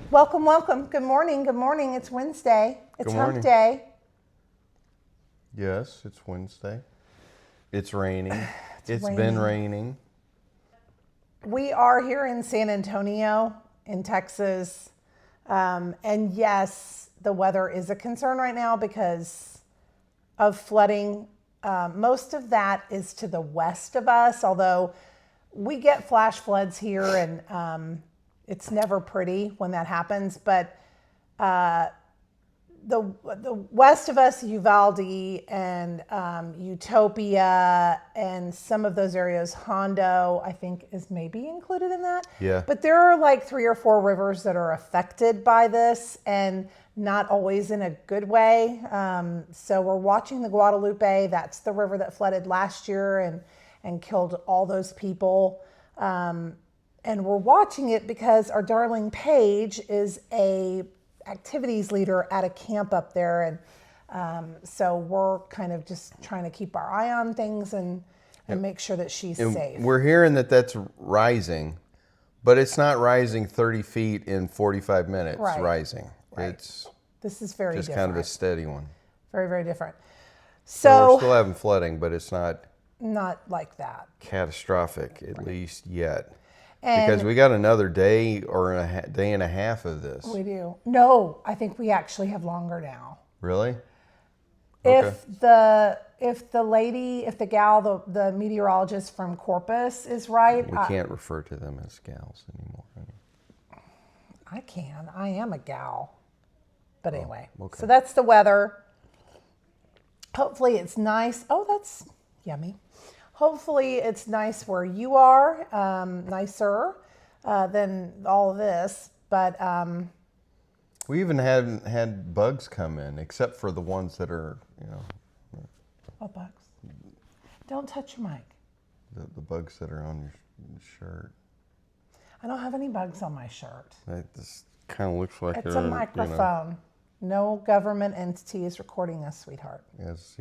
Welcome, welcome. Good morning, good morning. It's Wednesday. It's hump day. Yes, it's Wednesday. It's raining. It's been raining. We are here in San Antonio, in Texas. And yes, the weather is a concern right now because of flooding. Most of that is to the west of us, although we get flash floods here and it's never pretty when that happens. But the west of us, Uvalde and Utopia and some of those areas, Hondo, I think is maybe included in that. Yeah. But there are like 3 or 4 rivers that are affected by this and not always in a good way. So we're watching the Guadalupe. That's the river that flooded last year and killed all those people. And we're watching it because our darling Paige is a activities leader at a camp up there. And so we're kind of just trying to keep our eye on things and make sure that she's safe. We're hearing that that's rising, but it's not rising 30 feet in 45 minutes rising. Right. This is very just different. kind of a steady one. Very, very different. So we're still having flooding, but it's not like that. Catastrophic, at least yet. Because we got another day or day and a half of this. We do. No, I think we actually have longer now. Really? If the gal, the meteorologist from Corpus is right. We can't refer to them as gals anymore. I can. I am a gal. But anyway, okay. So that's the weather. Hopefully it's nice. Oh, that's yummy. Hopefully it's nice where you are, nicer than all of this. But we even hadn't had bugs come in, except for the ones that are, what bugs? Don't touch your mic. The bugs that are on your shirt. I don't have any bugs on my shirt. This kind of looks like it's a microphone. No government entity is recording us, sweetheart. Yes,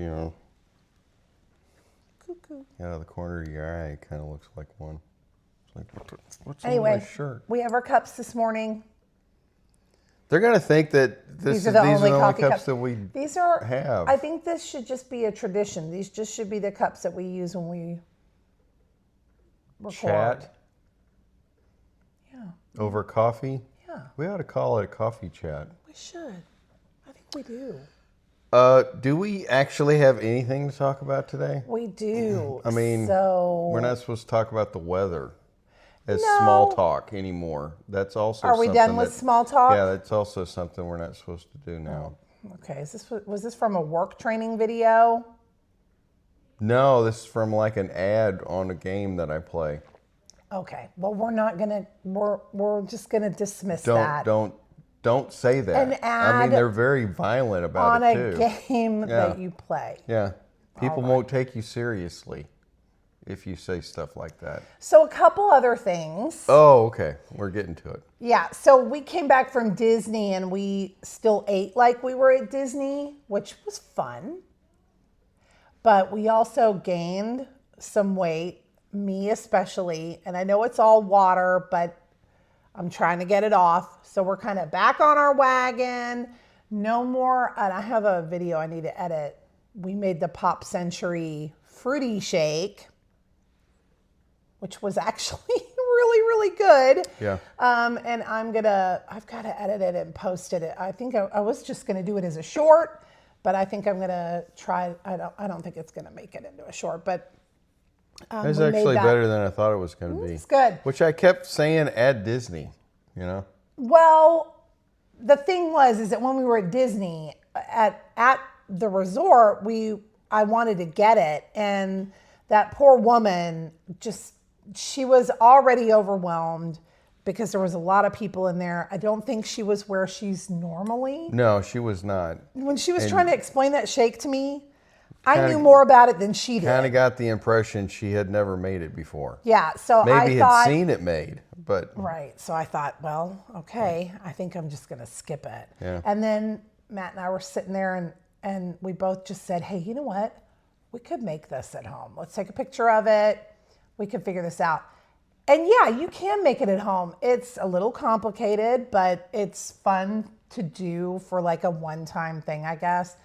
Cuckoo. out of the corner of your eye, it kind of looks like one. It's like, what's anyway, on my shirt? We have our cups this morning. They're going to think that these are the only cups that we have. I think this should just be a tradition. These just should be the cups that we use when we record. Chat? Yeah. Over coffee? Yeah. We ought to call it a coffee chat. We should. I think we do. Do we actually have anything to talk about today? We do. I mean, we're not supposed to talk about the weather as small talk anymore. That's also Are we done with small talk? Yeah, that's also something we're not supposed to do now. Okay. Was this from a work training video? No, this is from like an ad on a game that I play. Okay. Well, we're just gonna dismiss that. Don't say that. An ad I mean, they're very violent about it too. On a game that you play. Yeah. People won't take you seriously if you say stuff like that. So a couple other things. Oh, okay. We're getting to it. Yeah. So we came back from Disney and we still ate like we were at Disney, which was fun. But we also gained some weight, me especially. And I know it's all water, but I'm trying to get it off. So we're kind of back on our wagon. No more. And I have a video I need to edit. We made the Pop Century fruity shake, which was actually really, really good. Yeah. And I've got to edit it and post it. I think I was just going to do it as a short, but I think I'm going to try. I don't think it's going to make it into a short, but it's actually better than I thought it was going to be. It's good. Which I kept saying at Disney, Well, the thing is that when we were at Disney, at the resort, I wanted to get it. And that poor woman, she was already overwhelmed because there was a lot of people in there. I don't think she was where she's normally. No, she was not. When she was trying to explain that shake to me, I knew more about it than she did. Kind of got the impression she had never made it before. Yeah, so maybe had seen it made, but right. So I thought, well, okay, I think I'm just going to skip it. Yeah. And then Matt and I were sitting there, and we both just said, hey, you know what? We could make this at home. Let's take a picture of it. We could figure this out. And yeah, you can make it at home. It's a little complicated, but it's fun to do for like a one-time thing, I guess.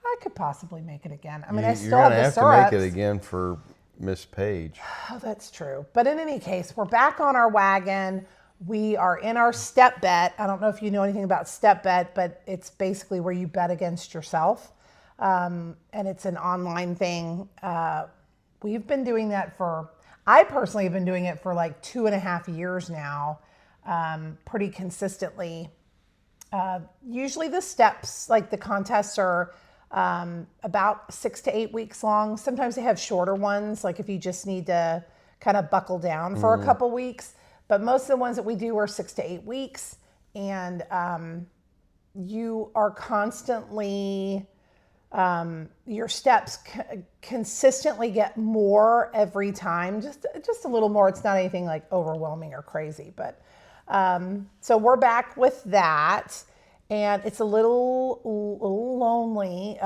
I could possibly make it again. I mean, I You're still going have to the have syrups. to make it again for Miss Page. Oh, that's true. But in any case, we're back on our wagon. We are in our step bet. I don't know if you know anything about step bet, but it's basically where you bet against yourself. And it's an online thing. We've been doing that I personally have been doing it for like 2.5 years now, pretty consistently. Usually the steps, like the contests are about 6 to 8 weeks long. Sometimes they have shorter ones, like if you just need to kind of buckle down for a couple weeks. But most of the ones that we do are 6 to 8 weeks. And you are constantly, your steps consistently get more every time, just a little more. It's not anything like overwhelming or crazy. But so we're back with that. And it's a little lonely.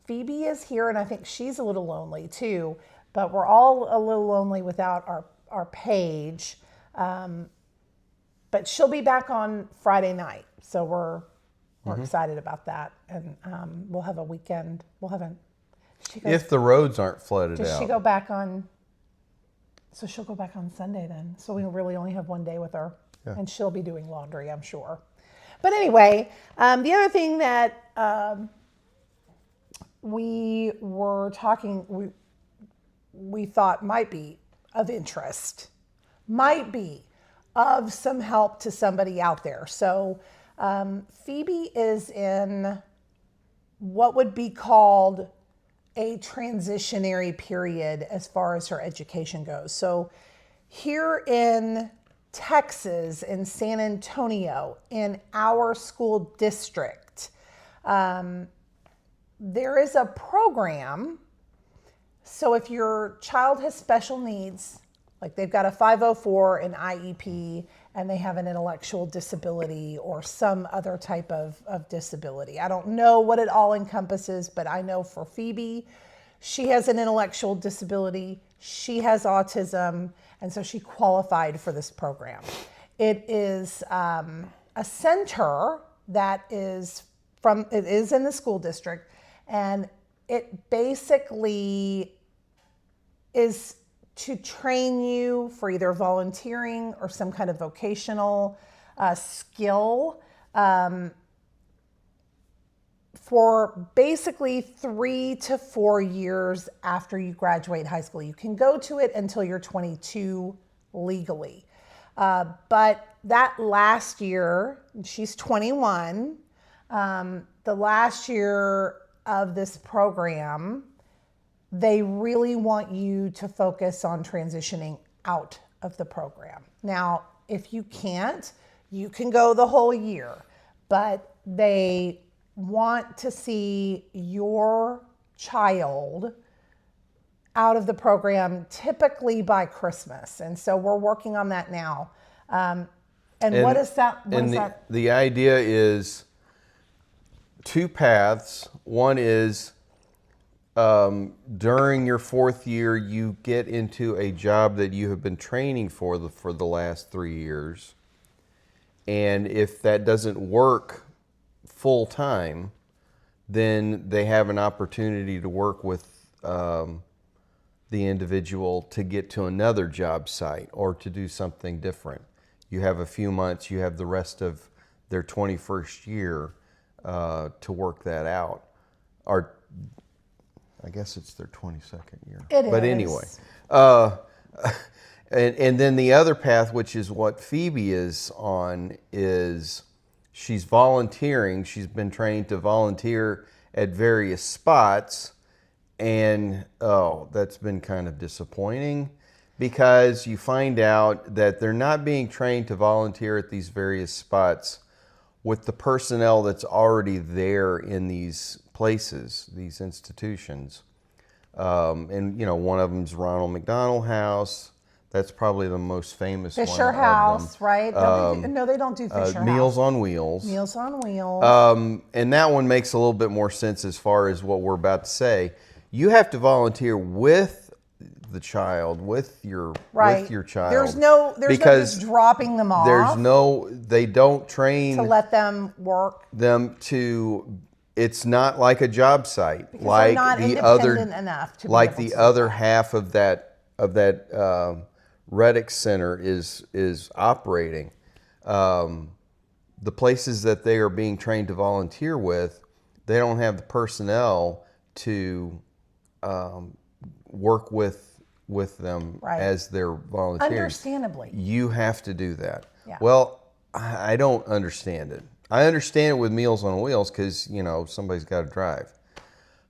Phoebe is here, and I think she's a little lonely too. But we're all a little lonely without our Paige. But she'll be back on Friday night, so we're excited about that. And we'll have a weekend. If the roads aren't flooded out. Does she go back on? So she'll go back on Sunday then. So we really only have one day with her, and she'll be doing laundry, I'm sure. But anyway, the other thing that we were talking, we thought might be of interest, might be of some help to somebody out there. So Phoebe is in what would be called a transitionary period as far as her education goes. So here in Texas, in San Antonio, in our school district, there is a program. So if your child has special needs, like they've got a 504, an IEP, and they have an intellectual disability or some other type of disability. I don't know what it all encompasses, but I know for Phoebe, she has an intellectual disability, she has autism, and so she qualified for this program. It is a center that is in the school district, and it basically is to train you for either volunteering or some kind of vocational skill for basically 3 to 4 years after you graduate high school. You can go to it until you're 22 legally. But that last year, she's 21, the last year of this program, they really want you to focus on transitioning out of the program. Now, if you can't, you can go the whole year, but they want to see your child out of the program typically by Christmas. And so we're working on that now. And what is that? The idea is 2 paths. One is during your 4th year, you get into a job that you have been training for the last 3 years. And if that doesn't work full time, then they have an opportunity to work with the individual to get to another job site or to do something different. You have a few months, you have the rest of their 21st year to work that out. Or I guess it's their 22nd year. But anyway. And then the other path, which is what Phoebe is on, is she's volunteering. She's been trained to volunteer at various spots. And, that's been kind of disappointing because you find out that they're not being trained to volunteer at these various spots with the personnel that's already there in these places, these institutions. And, one of them's Ronald McDonald House. That's probably the most famous one. Fisher House, right? No, they don't do Fisher House. Meals on Wheels. Meals on Wheels. And that one makes a little bit more sense as far as what we're about to say. You have to volunteer with the child, with your child. There's no because just dropping them off. they don't train to let them work. them to. It's not like a job site, Because like they're not the independent enough to be like able the to do other that. half of that Reddick Center is operating. The places that they are being trained to volunteer with, they don't have the personnel to work with them Right. as their volunteers. Understandably. You have to do that. Yeah. Well, I don't understand it. I understand it with Meals on Wheels because, somebody's got to drive.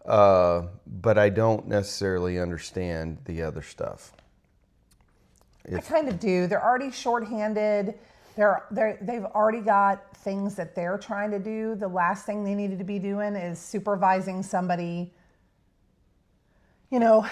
But I don't necessarily understand the other stuff. I kind of do. They're already shorthanded. They've already got things that they're trying to do. The last thing they needed to be doing is supervising somebody,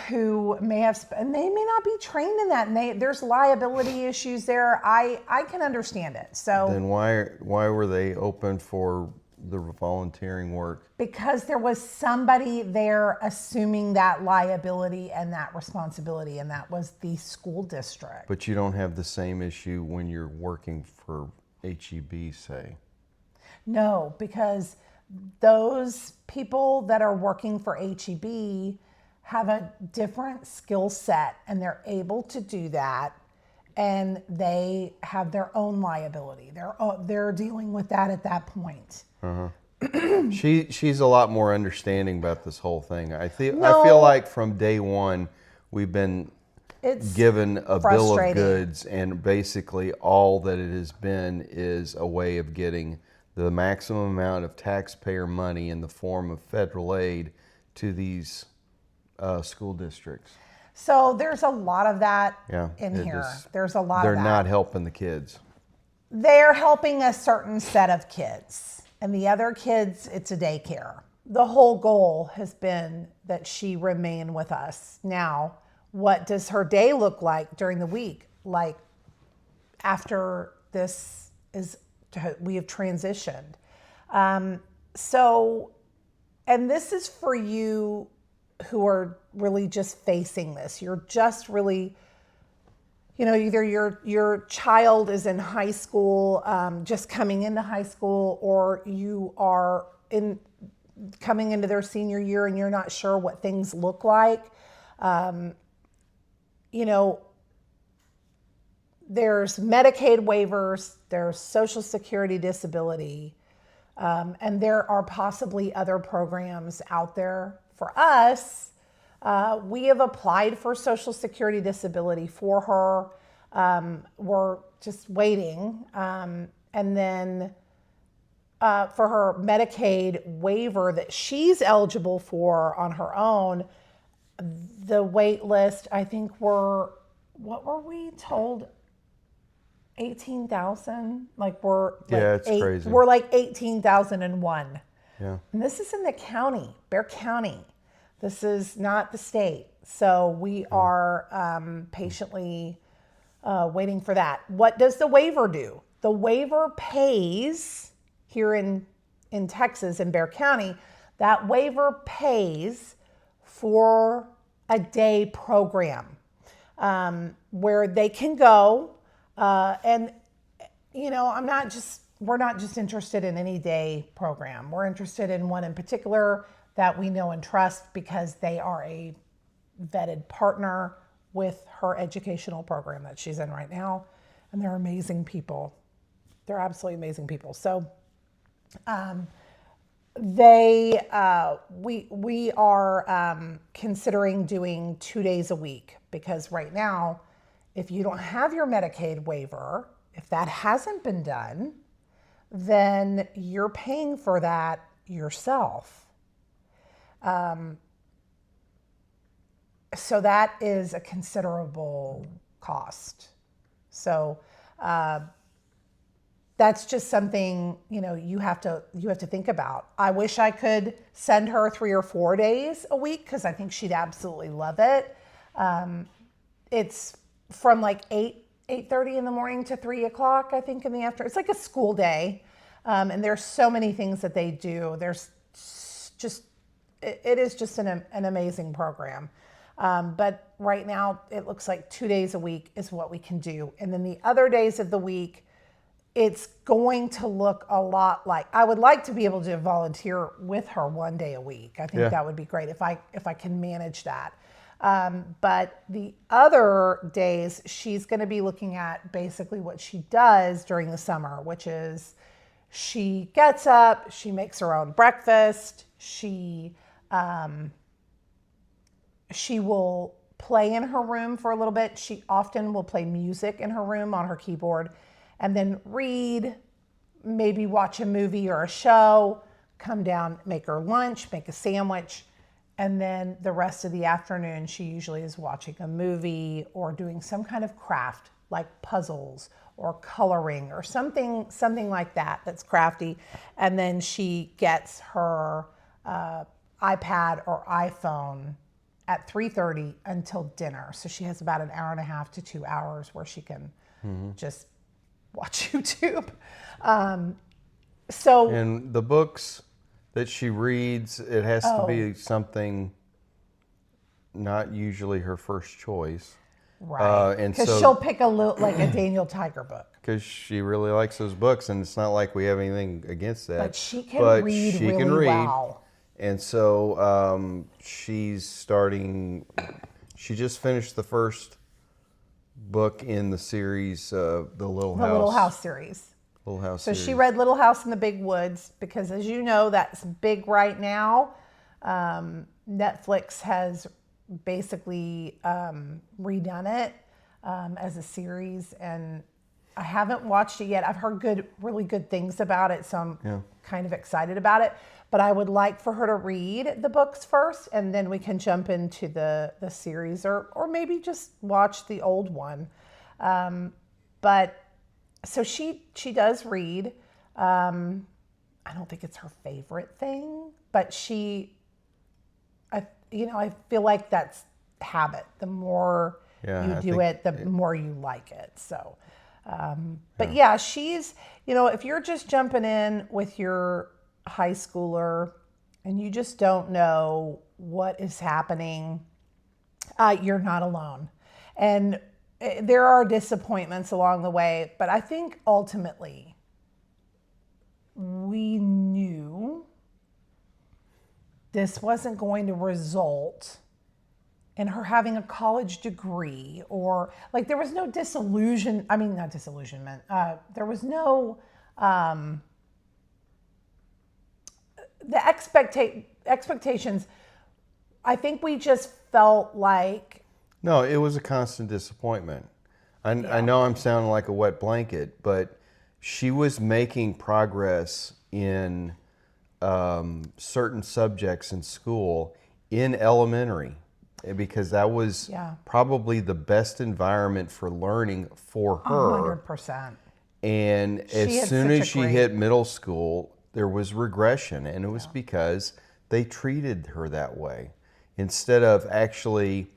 who may have, and they may not be trained in that. And there's liability issues there. I can understand it. So then why were they open for the volunteering work? Because there was somebody there assuming that liability and that responsibility, and that was the school district. But you don't have the same issue when you're working for HEB, say. No, because those people that are working for HEB have a different skill set, and they're able to do that, and they have their own liability. They're dealing with that at that point. She's a lot more understanding about this whole thing. I feel No. like from day one we've been It's given a bill of frustrating. goods, and basically all that it has been is a way of getting the maximum amount of taxpayer money in the form of federal aid to these school districts. So there's a lot of that Yeah, in it here. is. There's a lot They're of that. not helping the kids. They're helping a certain set of kids, and the other kids, it's a daycare. The whole goal has been that she remain with us. Now, what does her day look like during the week? Like after we have transitioned. And this is for you who are really just facing this. You're just really, either your child is in high school, just coming into high school, or you are coming into their senior year and you're not sure what things look like. There's Medicaid waivers, there's Social Security disability, and there are possibly other programs out there. For us, we have applied for Social Security disability for her. We're just waiting. And then for her Medicaid waiver that she's eligible for on her own, the wait list, I think what were we told? 18,000? It's crazy. We're like 18,001. Yeah. And this is in the county, Bexar County. This is not the state. So we are patiently waiting for that. What does the waiver do? The waiver pays here in Texas, in Bexar County, that waiver pays for a day program where they can go. And, we're not just interested in any day program. We're interested in one in particular that we know and trust because they are a vetted partner with her educational program that she's in right now. And they're amazing people. They're absolutely amazing people. So we are considering doing 2 days a week, because right now, if you don't have your Medicaid waiver, if that hasn't been done, then you're paying for that yourself. So that is a considerable cost. So that's just something, you have to think about. I wish I could send her 3 or 4 days a week, because I think she'd absolutely love it. It's from like 8:30 in the morning to 3 o'clock, I think, in the afternoon. It's like a school day. And there's so many things that they do. It is just an amazing program. But right now, it looks like 2 days a week is what we can do. And then the other days of the week, it's going to look a lot like, I would like to be able to volunteer with her 1 day a week. I think Yeah. that would be great if I can manage that. But the other days, she's going to be looking at basically what she does during the summer, which is she gets up, she makes her own breakfast, she will play in her room for a little bit. She often will play music in her room on her keyboard and then read, maybe watch a movie or a show, come down, make her lunch, make a sandwich. And then the rest of the afternoon, she usually is watching a movie or doing some kind of craft like puzzles or coloring or something like that that's crafty. And then she gets her iPad or iPhone at 3:30 until dinner. So she has about an hour and a half to 2 hours where she can just watch YouTube. And the books that she reads, it has to be something not usually her first choice. Right. And Because so, she'll pick like a Daniel Tiger book. because she really likes those books, and it's not like we have anything against that. But she can read really well. And so she's starting. She just finished the first book in the series, the Little House. The Little House series. Little House. So series. she read Little House in the Big Woods because, as you know, that's big right now. Netflix has basically redone it as a series, and I haven't watched it yet. I've heard really good things about it, so I'm kind of excited about it. But I would like for her to read the books first, and then we can jump into the series, or maybe just watch the old one. But so she does read. I don't think it's her favorite thing, but I feel like that's habit. The more you do it, the more you like it. So, but yeah, she's, if you're just jumping in with your high schooler and you just don't know what is happening, you're not alone. And there are disappointments along the way, but I think ultimately we knew this wasn't going to result in her having a college degree, or like there was no not disillusionment. There was no, the expectations. I think we just felt like. No, it was a constant disappointment. I know I'm sounding like a wet blanket, but she was making progress in certain subjects in school in elementary, because that was probably the best environment for learning for her. 100%. And as soon as she hit middle school, there was regression, and it was because they treated her that way. Instead of actually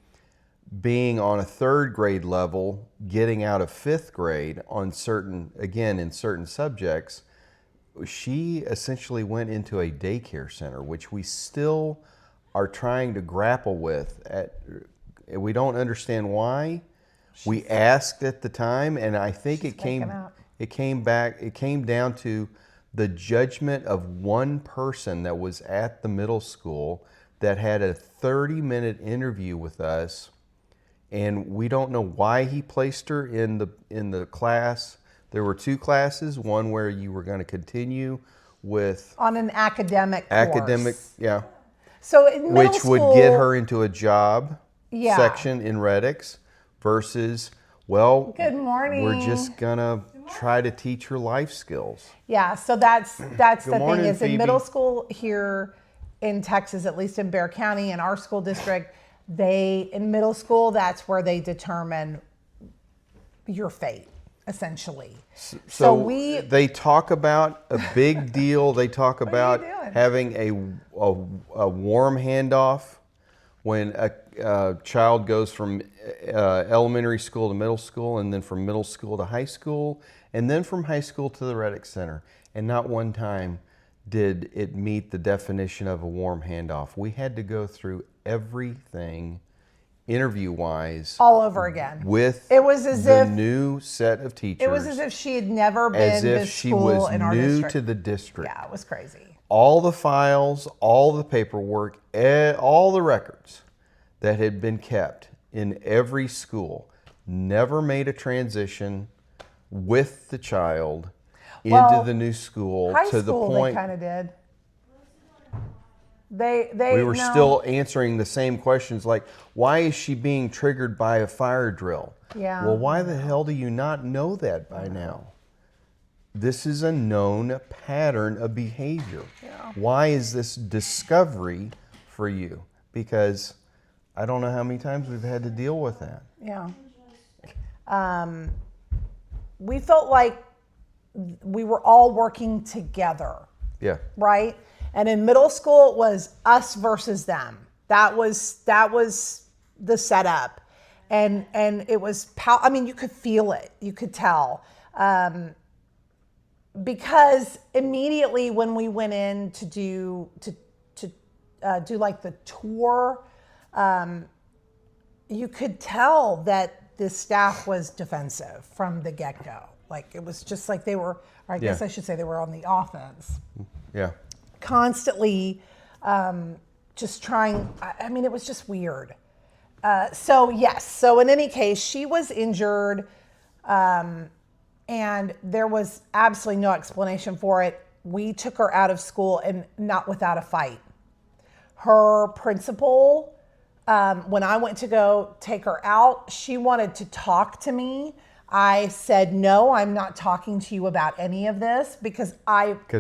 being on a third grade level, getting out of fifth grade in certain subjects, she essentially went into a daycare center, which we still are trying to grapple with. We don't understand why. We asked at the time, and I think it came down to the judgment of one person that was at the middle school that had a 30-minute interview with us, and we don't know why he placed her in the class. There were two classes, one where you were going to continue with on an academic course. So in middle which school, would get her into a job section in Redix, versus, good morning, we're just gonna try to teach her life skills. Yeah, so that's the morning, thing is Phoebe. in middle school here in Texas, at least in Bexar County, in our school district, in middle school, that's where they determine your fate, essentially. So they talk about a big deal. They talk about having a warm handoff when a child goes from elementary school to middle school, and then from middle school to high school, and then from high school to the Reddick Center. And not one time did it meet the definition of a warm handoff. We had to go through everything interview-wise, all over again. with It was as the if new set of teachers. it was as if she had never been as if to she school was in our new district. to the district. Yeah, it was crazy. All the files, all the paperwork, all the records that had been kept in every school never made a transition with the child into the new school High to the school, point they kind of did. They we were no. still answering the same questions like, why is she being triggered by a fire drill? Yeah, Well, why the hell do you not know that by now? This is a known pattern of behavior. Yeah. Why is this discovery for you? Because I don't know how many times we've had to deal with that. Yeah. We felt like we were all working together, Yeah. right? And in middle school, it was us versus them. That was the setup, and it was. I mean, you could feel it. You could tell. Because immediately when we went in to do like the tour, you could tell that the staff was defensive from the get-go. Like it was just like they were, or I guess I should say they were on the offense. Yeah. Constantly just trying, I mean, it was just weird. So yes, so in any case, she was injured. And there was absolutely no explanation for it. We took her out of school and not without a fight. Her principal, when I went to go take her out, she wanted to talk to me. I said, no, I'm not talking to you about any of this because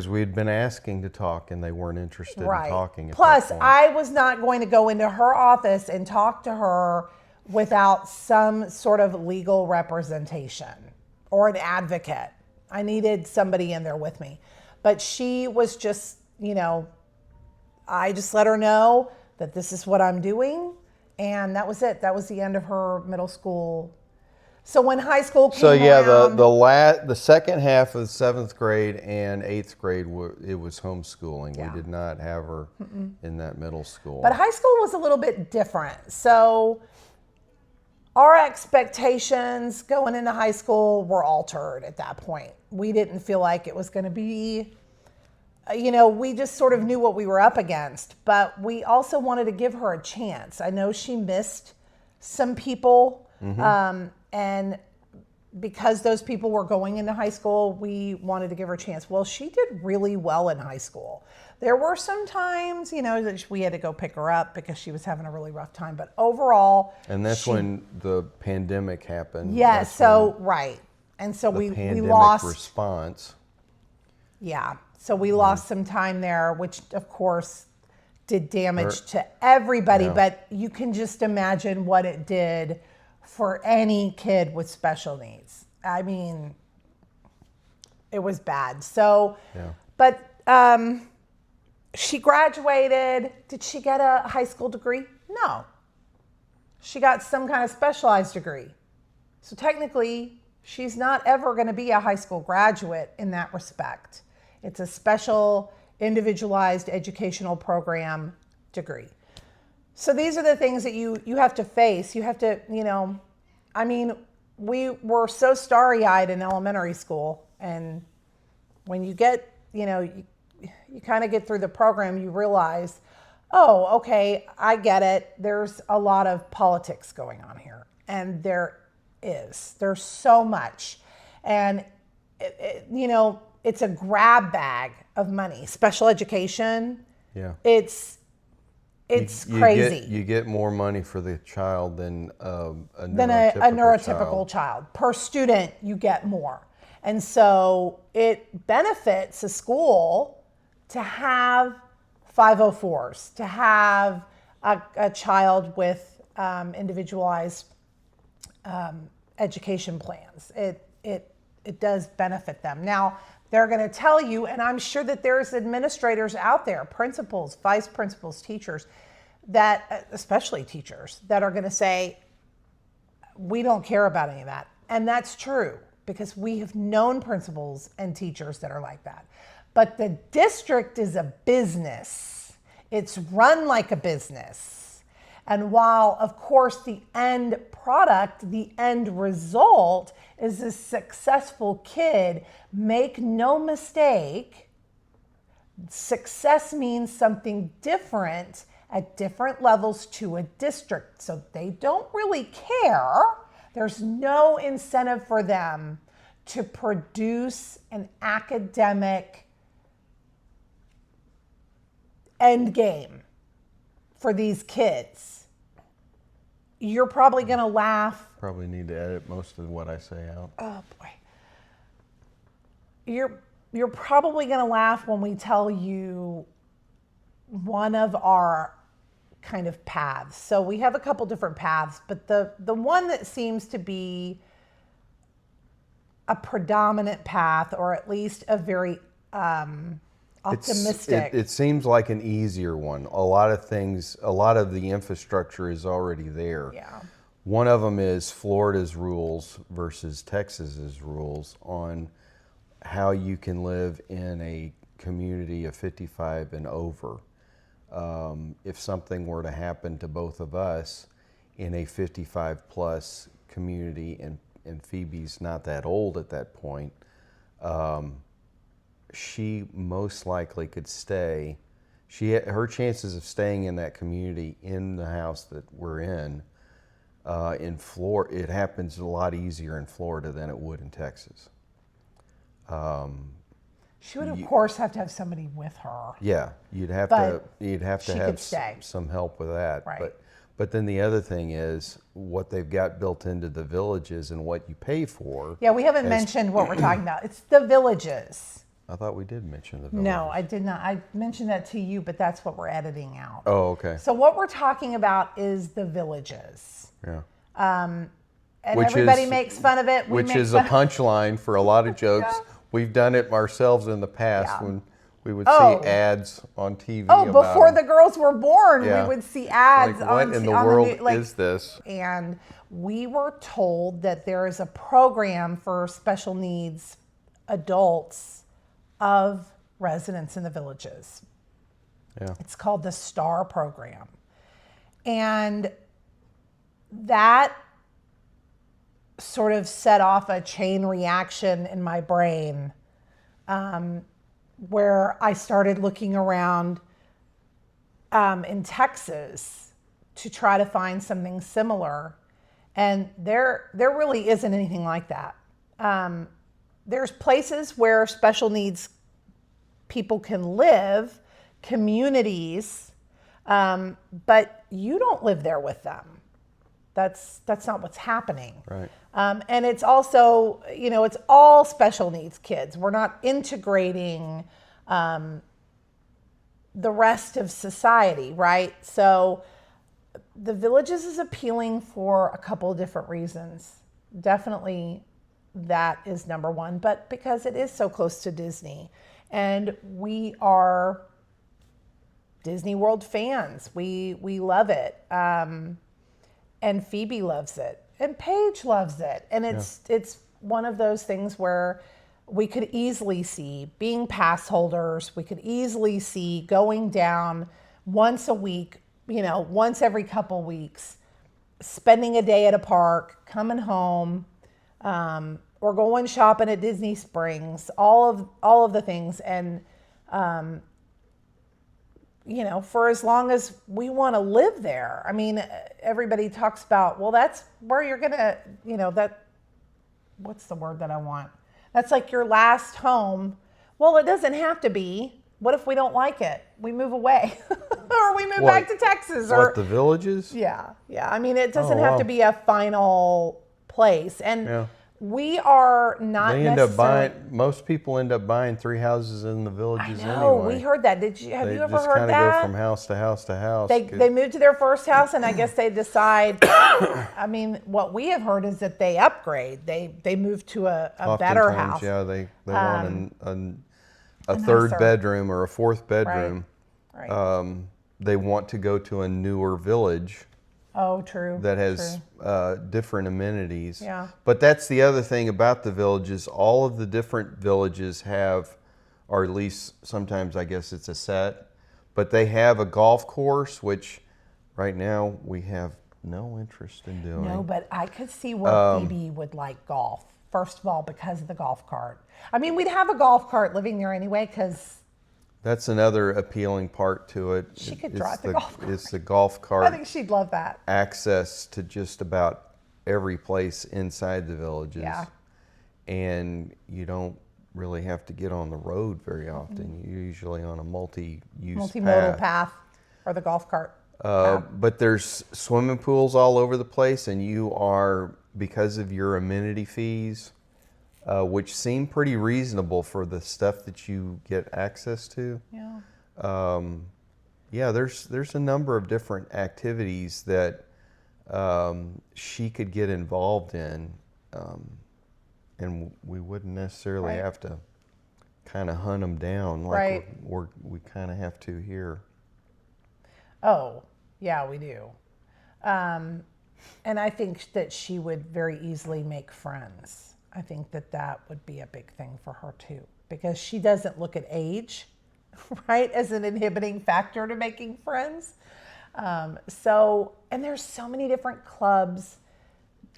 we had been asking to talk and they weren't interested in talking. Plus, I was not going to go into her office and talk to her without some sort of legal representation or an advocate. I needed somebody in there with me. But she was just, I just let her know that this is what I'm doing. And that was it. That was the end of her middle school. So when high school came around, the second half of 7th grade and 8th grade, it was homeschooling. Yeah. We did not have her in that middle school. But high school was a little bit different. So our expectations going into high school were altered at that point. We didn't feel like it was going to be, we just sort of knew what we were up against. But we also wanted to give her a chance. I know she missed some people. And because those people were going into high school, we wanted to give her a chance. Well, she did really well in high school. There were some times, that we had to go pick her up because she was having a really rough time. But overall, and that's when the pandemic happened. Yeah. So right, and so we lost response. Yeah. So we lost some time there, which of course did damage to everybody. Yeah. But you can just imagine what it did for any kid with special needs. I mean, it was bad. So, but she graduated. Did she get a high school degree? No. She got some kind of specialized degree. So technically, she's not ever going to be a high school graduate in that respect. It's a special, individualized educational program degree. So these are the things that you have to face. You have to, we were so starry-eyed in elementary school. And when you get, you kind of get through the program, you realize, oh, okay, I get it. There's a lot of politics going on here. And there's so much. And, it's a grab bag of money. Special education. Yeah. It's crazy. You get more money for the child than a neurotypical child. Per student, you get more. And so it benefits a school to have 504s, to have a child with individualized education plans. It does benefit them. Now, they're going to tell you, and I'm sure that there's administrators out there, principals, vice principals, teachers, that, especially teachers, that are going to say, we don't care about any of that. And that's true, because we have known principals and teachers that are like that. But the district is a business. It's run like a business. And while, of course, the end product, the end result is a successful kid, make no mistake, success means something different at different levels to a district. So they don't really care. There's no incentive for them to produce an academic end game for these kids. You're probably going to laugh. Probably need to edit most of what I say out. Oh boy. You're probably going to laugh when we tell you one of our kind of paths. So we have a couple different paths, but the one that seems to be a predominant path, or at least a very optimistic. It seems like an easier one. A lot of things, a lot of the infrastructure is already there. Yeah. One of them is Florida's rules versus Texas's rules on how you can live in a community of 55 and over. If something were to happen to both of us in a 55 plus community, and Phoebe's not that old at that point, she most likely could stay. Her chances of staying in that community in the house that we're in Florida, it happens a lot easier in Florida than it would in Texas. She would, of course, have to have somebody with her. Yeah, you'd have But to she have could stay. some help with that. Right. But then the other thing is what they've got built into the villages and what you pay for. Yeah, we haven't mentioned what we're talking about. It's the villages. I thought we did mention the villages. No, I did not. I mentioned that to you, but that's what we're editing out. Oh, okay. So what we're talking about is the villages. Yeah. And Which everybody is- makes fun of it. We Which make is a fun- punchline for a lot of jokes. Yeah. We've done it ourselves in the past Yeah. when we would Oh. see ads on TV. Oh, about before them. the girls were born, Yeah. we would see ads Like, on what in the on world new- like- is this? And we were told that there is a program for special needs adults of residents in the villages. Yeah. It's called the STAR program. And that sort of set off a chain reaction in my brain, where I started looking around in Texas to try to find something similar. And there really isn't anything like that. There's places where special needs people can live, communities, but you don't live there with them. That's not what's happening. Right. And it's also, it's all special needs kids. We're not integrating the rest of society, right? So the villages is appealing for a couple of different reasons. Definitely that is number one, but because it is so close to Disney. And we are Disney World fans. We love it. And Phoebe loves it. And Paige loves it. And it's one of those things where we could easily see being pass holders, we could easily see going down once a week, once every couple weeks, spending a day at a park, coming home, or going shopping at Disney Springs, all of the things. And, for as long as we want to live there. I mean, everybody talks about, well, that's where you're going to, what's the word that I want? That's like your last home. Well, it doesn't have to be. What if we don't like it? We move away or we move back to Texas. What, the villages? Yeah. I mean, it doesn't Oh, have wow. to be a final place. And Yeah. we are not They end necessarily... up buying, most people end up buying 3 houses in the villages No, anyway. we heard that. Have They you ever just heard kind of that? go from house to house to house. They move to their first house, and I guess they decide. I mean, what we have heard is that they upgrade. They move to a better Oftentimes, house. yeah, they want a third nicer. bedroom or a fourth bedroom. Right. They want to go to a newer village Oh, true. that has true. different amenities. Yeah. But that's the other thing about the villages. All of the different villages have, or at least sometimes I guess it's a set, but they have a golf course, which right now we have no interest in doing. No, but I could see where Phoebe would like golf. First of all, because of the golf cart. I mean, we'd have a golf cart living there anyway because That's another appealing part to it. she could It's drive the golf cart. It's the golf I cart think she'd love that. access to just about every place inside the villages. Yeah. And you don't really have to get on the road very often. You're usually on a multi-use Multimodal path or the golf cart. But there's swimming pools all over the place, and you are, because of your amenity fees, which seem pretty reasonable for the stuff that you get access to. Yeah. Yeah, there's a number of different activities that she could get involved in, and we wouldn't necessarily Right. have to kind of hunt them down like Right. we kind of have to here. Oh, yeah, we do. And I think that she would very easily make friends. I think that that would be a big thing for her too, because she doesn't look at age, right, as an inhibiting factor to making friends. And there's so many different clubs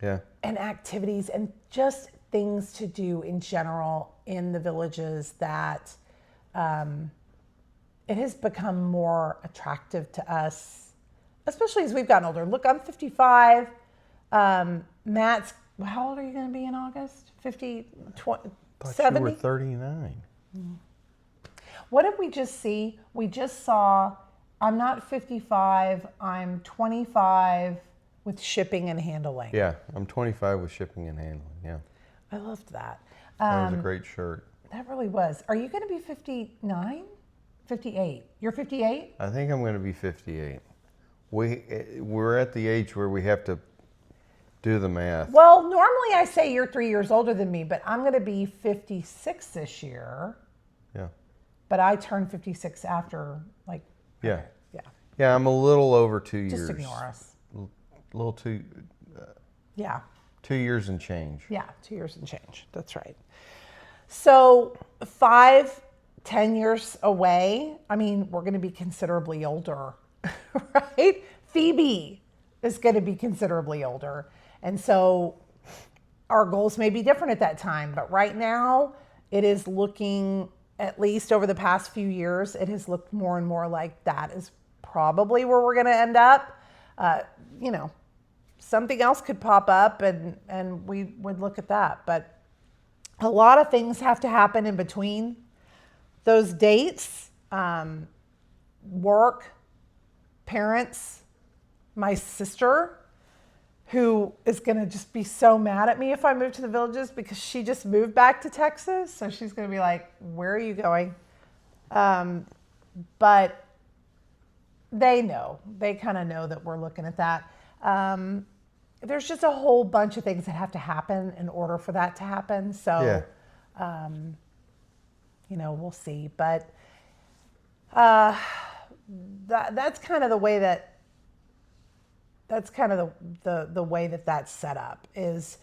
Yeah. and activities and just things to do in general in the villages that it has become more attractive to us, especially as we've gotten older. Look, I'm 55. Matt's, how old are you going to be in August? 50, 20, Thought 70? you were 39. What did we just see? We just saw, I'm not 55, I'm 25 with shipping and handling. Yeah, I'm 25 with shipping and handling. Yeah, I loved that. that was a great shirt. That really was. Are you going to be 59? 58. You're 58? I think I'm going to be 58. We're at the age where we have to do the math. Well, normally I say you're 3 years older than me, but I'm going to be 56 this year. Yeah, But I turned 56 after, like, yeah, yeah. yeah. I'm a little over 2 years. Just ignore us. A little Yeah. 2 years and change. Yeah, 2 years and change. That's right. So 5, 10 years away, I mean, we're going to be considerably older, right? Phoebe is going to be considerably older. And so our goals may be different at that time. But right now, it is looking, at least over the past few years, it has looked more and more like that is probably where we're going to end up. You know, something else could pop up and we would look at that. But a lot of things have to happen in between those dates. Work, parents, my sister, who is going to just be so mad at me if I move to the villages because she just moved back to Texas. So she's going to be like, where are you going? But they know. They kind of know that we're looking at that. There's just a whole bunch of things that have to happen in order for that to happen. So, Yeah. you know, we'll see. But that's kind of the way that that's set up, is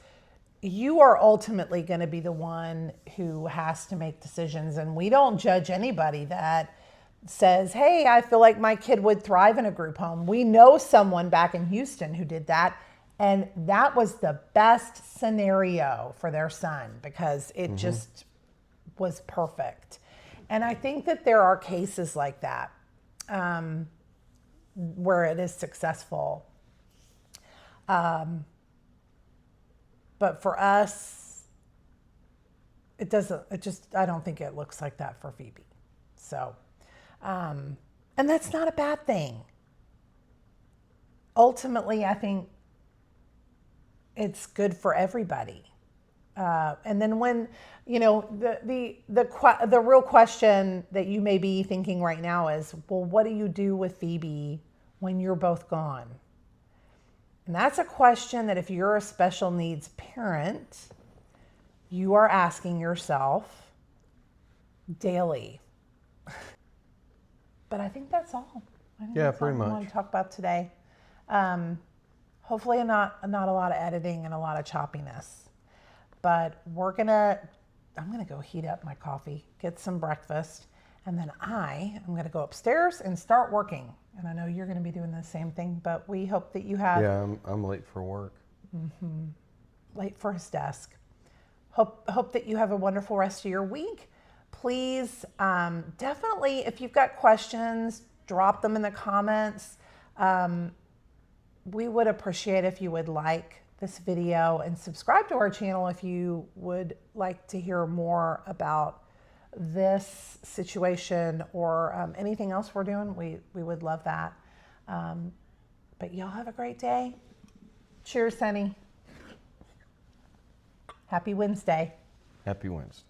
you are ultimately going to be the one who has to make decisions. And we don't judge anybody that says, hey, I feel like my kid would thrive in a group home. We know someone back in Houston who did that. And that was the best scenario for their son because it just was perfect. And I think that there are cases like that where it is successful. But for us, I don't think it looks like that for Phoebe. So, and that's not a bad thing. Ultimately, I think it's good for everybody. And then when, you know, the real question that you may be thinking right now is, well, what do you do with Phoebe when you're both gone? And that's a question that if you're a special needs parent, you are asking yourself daily. But I think that's all. Yeah, That's pretty all I much. want to talk about today. Hopefully not a lot of editing and a lot of choppiness. But I'm gonna go heat up my coffee, get some breakfast, And then I am going to go upstairs and start working. And I know you're going to be doing the same thing, but we hope that you have Yeah, I'm late for work. late for his desk. Hope that you have a wonderful rest of your week. Please, definitely, if you've got questions, drop them in the comments. We would appreciate if you would like this video and subscribe to our channel if you would like to hear more about this situation or anything else we're doing. We would love that. But y'all have a great day. Cheers, Sunny. Happy Wednesday. Happy Wednesday.